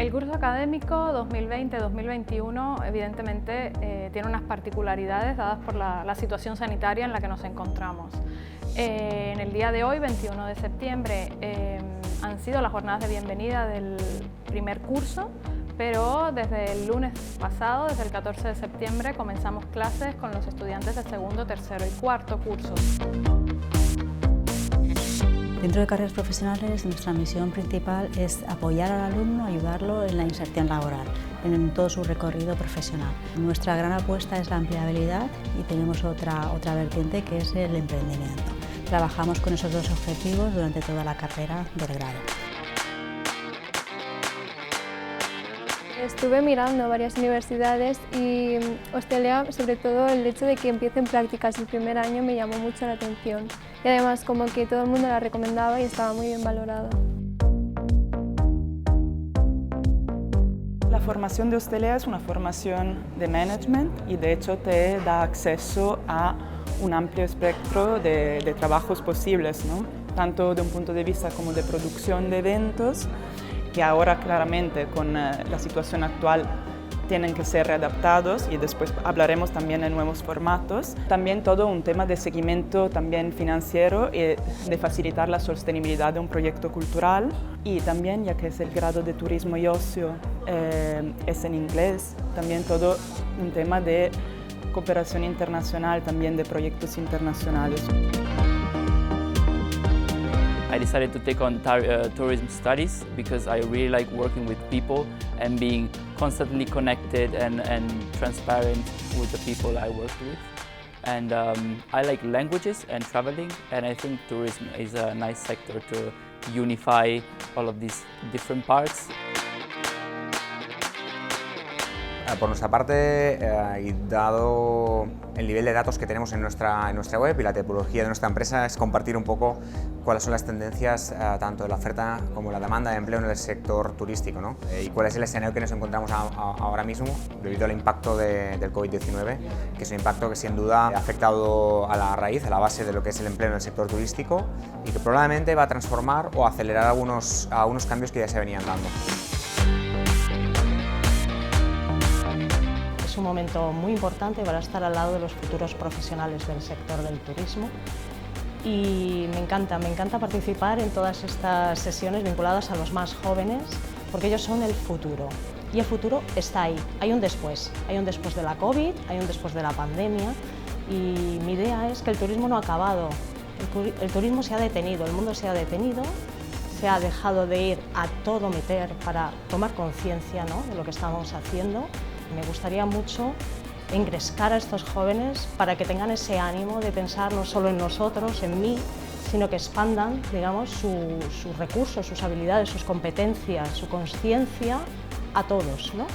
El curso académico 2020-2021 evidentemente tiene unas particularidades dadas por la situación sanitaria en la que nos encontramos. En el día de hoy, 21 de septiembre, han sido las jornadas de bienvenida del primer curso, pero desde el lunes pasado, desde el 14 de septiembre, comenzamos clases con los estudiantes de segundo, tercero y cuarto cursos. Dentro de carreras profesionales, nuestra misión principal es apoyar al alumno, ayudarlo en la inserción laboral, en todo su recorrido profesional. Nuestra gran apuesta es la empleabilidad y tenemos otra vertiente que es el emprendimiento. Trabajamos con esos dos objetivos durante toda la carrera del grado. Estuve mirando varias universidades y Ostelea, sobre todo el hecho de que empiecen prácticas el primer año, me llamó mucho la atención. Y además como que todo el mundo la recomendaba y estaba muy bien valorada. La formación de Ostelea es una formación de management y de hecho te da acceso a un amplio espectro de trabajos posibles, ¿no? Tanto de un punto de vista como de producción de eventos, que ahora claramente con la situación actual tienen que ser readaptados y después hablaremos también de nuevos formatos. También todo un tema de seguimiento también financiero y de facilitar la sostenibilidad de un proyecto cultural. Y también, ya que es el grado de turismo y ocio, es en inglés, también todo un tema de cooperación internacional, también de proyectos internacionales. I decided to take on tourism studies because I really like working with people and being constantly connected and transparent with the people I work with. And I like languages and traveling, and I think tourism is a nice sector to unify all of these different parts. Por nuestra parte, y dado el nivel de datos que tenemos en nuestra web y la tipología de nuestra empresa, es compartir un poco cuáles son las tendencias tanto de la oferta como la demanda de empleo en el sector turístico, ¿no? Y cuál es el escenario que nos encontramos ahora mismo debido al impacto del COVID-19, que es un impacto que sin duda ha afectado a la raíz, a la base de lo que es el empleo en el sector turístico y que probablemente va a transformar o acelerar algunos cambios que ya se venían dando. Es un momento muy importante para estar al lado de los futuros profesionales del sector del turismo y me encanta participar en todas estas sesiones vinculadas a los más jóvenes porque ellos son el futuro y el futuro está ahí. Hay un después de la COVID, hay un después de la pandemia y mi idea es que el turismo no ha acabado, el turismo se ha detenido, el mundo se ha detenido, se ha dejado de ir a todo meter para tomar conciencia, ¿no?, de lo que estamos haciendo. Me gustaría mucho engrescar a estos jóvenes para que tengan ese ánimo de pensar no solo en nosotros, en mí, sino que expandan, digamos, sus recursos, sus habilidades, sus competencias, su conciencia a todos, ¿no?